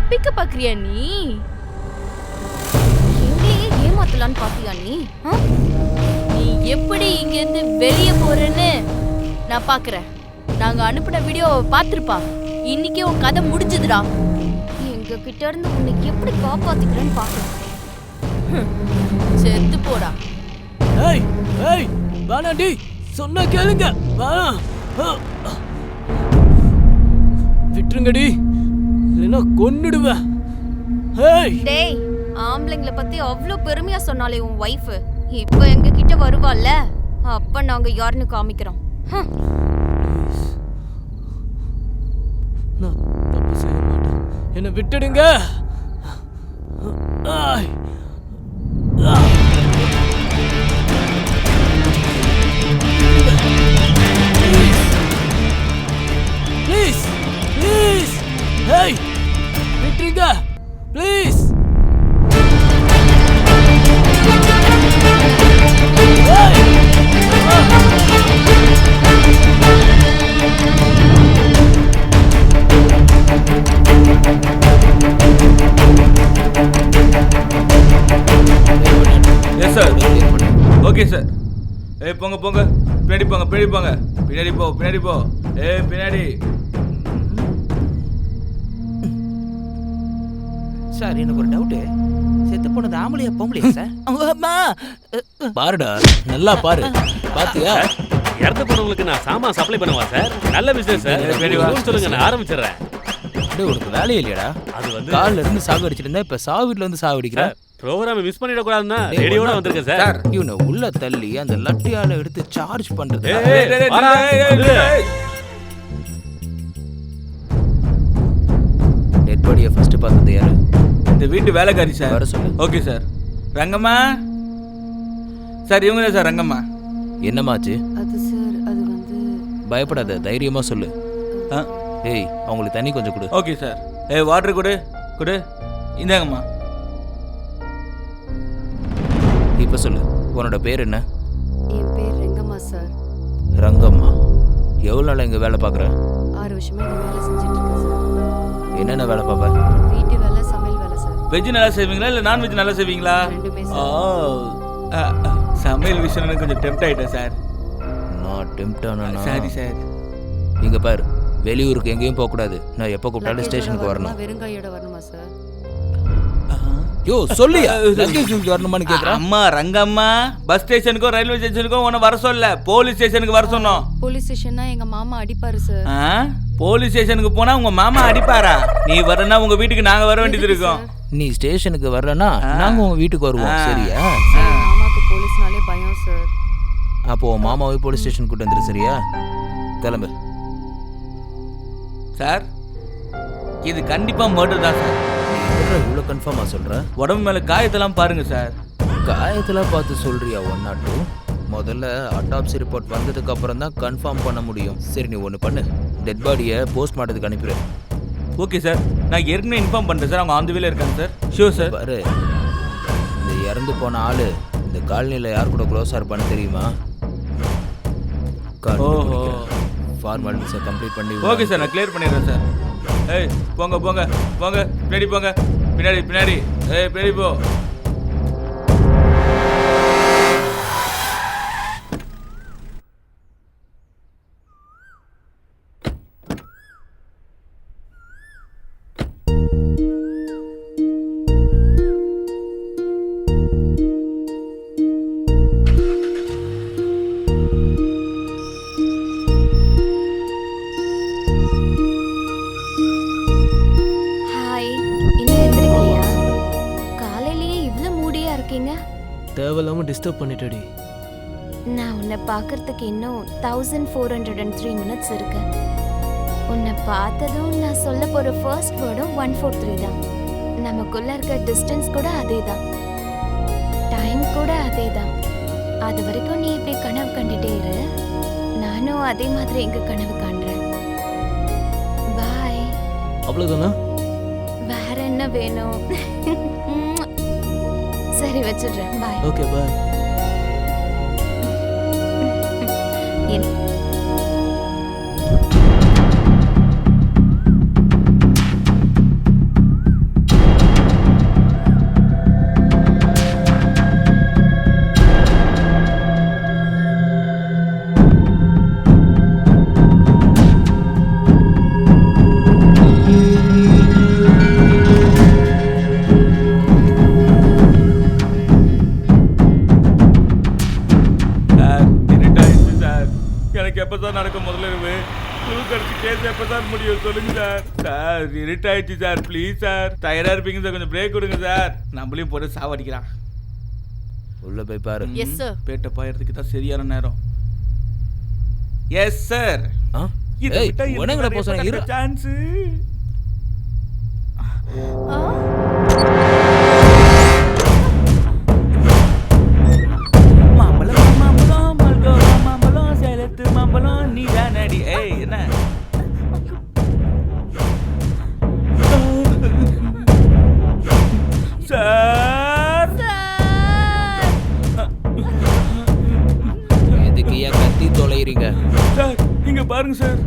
தப்பிக்க பாக்குறியா நீ? எங்களையே ஏமாத்தலான்னு பாத்தியா நீ? நீ எப்படி இங்க இருந்து வெளியே போறேன்னு நான் பாக்குறேன். நாங்க அனுப்பின வீடியோவை பாத்துருப்பா. இன்னைக்கே உன் கதை முடிஞ்சதுடா. எங்க கிட்ட இருந்து உன்னை எப்படி காப்பாத்திக்கிறேன்னு பாக்குறேன். செத்து போடா. ஏய் ஏய் வாடாடி, சொன்னா கேளுங்க. வா விட்டுருங்கடி, இல்லைன்னா கொன்னுடுவேன். ஏய் டேய், ஆம்பளைங்களை பத்தி அவ்வளோ பெருமையா சொன்னாலே உன் வைஃப் இப்போ எங்க கிட்ட வருவாள்ல, அப்ப நாங்க யாருன்னு காமிக்கிறோம். நான் தப்பு செய்ய மாட்டேன், என்னை விட்டுடுங்க. ஆய் ப்ளீஸ் ப்ளீஸ், ஏய் விட்டுருங்க please. Yes sir, okay sir. போங்க போங்க, பின்னாடி போங்க, பின்னாடி போங்க, பின்னாடி போ, பின்னாடி போ. பின்னாடி. சார் எனக்கு ஒரு டவுட்டு, செத்து போனது ஆம்பளையா பொம்பளையா சார்? பாருடா, நல்லா பாரு. பாத்தியா? இறந்து போனவங்களுக்கு நான் சாமான் சப்ளை பண்ணுவா சார். நல்ல பிசினஸ் சார். சொல்லுங்க, நான் ஆரம்பிச்சிடுறேன். உனக்கு வேலையே இல்லையடா? அது வந்து காலில் இருந்து சாகு அடிச்சிட்டு இருந்தா இப்ப சாவு வீட்டுல வந்து சாவு அடிக்கிற. ப்ரோகிராம் மிஸ் பண்ணிட கூடாதுன்னா ரேடியோட வந்திருக்கேன் சார். இவனை உள்ள தள்ளி அந்த லட்டியால எடுத்து சார்ஜ் பண்றது. டெட் பாடியை ஃபர்ஸ்ட் பார்த்தது யாரு? இந்த வீட்டு வேலைக்காரி சார். வர சொல்லு. Okay sir. ரங்கம்மா சார், இவங்க தான் சார் ரங்கம்மா. என்னமாச்சு? அது சார், அது வந்து பயப்படாத, தைரியமா சொல்லு. ஏய், அவங்களுக்கு தண்ணி கொஞ்சம் கொடு. Okay sir. வாட்டர் கொடு கொடு. இந்தாங்கம்மா. இப்ப சொல்லு, உன்னோட பேர் என்ன? என் பேர் ரங்கம்மா சார். ரங்கம்மா, எவ்வளவு நாள் இங்க வேலை பார்க்குற? 6 வருஷமா இந்த வேலை செஞ்சுட்டு இருக்கேன் சார். என்னென்ன வேலை பார்ப்ப? வீட்டு வேலை, சமையல் வேலை சார். வெஜ் நல்லா செய்வீங்களா இல்லை நான்வெஜ் நல்லா செய்வீங்களா? ரெண்டுமே சார். சமையல் விஷயம் கொஞ்சம் டெம்ட் ஆயிட்டேன் சார். நான் டெம்ட் ஆனா? Sorry sir. இங்க பாரு, வெளியூருக்கு எங்கேயும் போக கூடாது. நான் எப்போ கூப்பிட்டாலும் ஸ்டேஷனுக்கு வரணும். வெறுங்கையோட வரணுமா சார்? யோ சொல்லியா, ஸ்டேஷனுக்கு வரணுமான்னு கேக்குறேன். அம்மா ரங்கம்மா, பஸ் ஸ்டேஷனுக்கோ ரயில்வே ஸ்டேஷனுக்கோ உன்னை வர சொல்ல, போலீஸ் ஸ்டேஷனுக்கு வர சொன்னோம். போலீஸ் ஸ்டேஷன்னா எங்க மாமா அடிப்பாரு சார். போலீஸ் ஸ்டேஷனுக்கு போனா உங்க மாமா அடிப்பாரா? நீ வரனா உங்க வீட்டுக்கு நாங்க வர வேண்டியது இருக்கும். நீ ஸ்டேஷனுக்கு வரலனா நாங்க உங்க வீட்டுக்கு வருவோம். சரியா? மாமாக்கு போலீஸ்னாலே பயம் சார். அப்போ மாமாவை போலீஸ் ஸ்டேஷன் கூட்டு வந்துரு. சரியா? கிளம்பு. சார், இது கண்டிப்பா மர்டர் தான் சார். இவ்வளோ கன்ஃபார்மா சொல்ற? உடம்பு மேல காயத்தெல்லாம் பாருங்க சார். காயத்தெல்லாம் பார்த்து சொல்றியா? 1 or 2 முதல்ல அட்டாப்சி ரிப்போர்ட் வந்ததுக்கு அப்புறம் தான் கன்ஃபார்ம் பண்ண முடியும். சரி, நீ ஒன்று பண்ணு, டெட் பாடியை போஸ்ட்மார்ட்டத்துக்கு அனுப்பிடு. ஓகே சார், நான் ஏற்கனவே இன்ஃபார்ம் பண்ணுறேன் சார். அவங்க ஆன் தி வேல இருக்காங்க சார். Sure sir. பாரு, இந்த இறந்து போன ஆளு இந்த காலனியில் யார் கூட க்ளோஸாக இருப்பான்னு தெரியுமா? ஃபார்மாலிட்டிஸை கம்ப்ளீட் பண்ணி. ஓகே சார், நான் கிளியர் பண்ணிடுறேன் சார். போங்க போங்க போங்க, பின்னாடி போங்க, பின்னாடி பின்னாடி. பின்னாடி போ. தேவையில்லாம டிஸ்டர்ப் பண்ணிட்டடி. நான் உன்னை பார்க்கறதுக்கு இன்னும் 1403 minutes இருக்கு. உன்னை பார்த்ததும் நான் சொல்ல போற ஃபர்ஸ்ட் வேர்டும் 143 தான். நமக்குள்ள இருக்க டிஸ்டன்ஸ் கூட அதே தான், டைம் கூட அதே தான். அது வரைக்கும் நீ இப்படி கனவு கண்டுட்டே இரு, நானும் அதே மாதிரி எங்க கனவு காண்றேன். பாய். அவ்வளவுதானா? வேற என்ன வேணும்? சரி, வச்சிடுறேன். பாய். ஓகே, பாய். பேச எப்போ சார் முடியும் சொல்லுங்க சார். சார் இருட் ஆயிடுச்சு சார், ப்ளீஸ் சார். டயர்டாக இருப்பீங்க சார், கொஞ்சம் பிரேக் கொடுங்க சார். நம்மளையும் போட்டு சாவடிக்கிறான். உள்ள போய் பாரு. Yes sir. பேட்டை பாயறதுக்கு தான் சரியான நேரம். Yes sir. ஆ? ஏய், உனங்கடா போக சொன்னேன், இரு. சான்ஸ். மாம்பழம் மாம்பழம் மல்கோவா மாம்பழம் சேலத்து மாம்பழம் நீ தானடி. ஏய் என்ன சார்? எதுக்கு ஏன் கத்தி தொலைறீங்க? சார் இங்க பாருங்க சார்.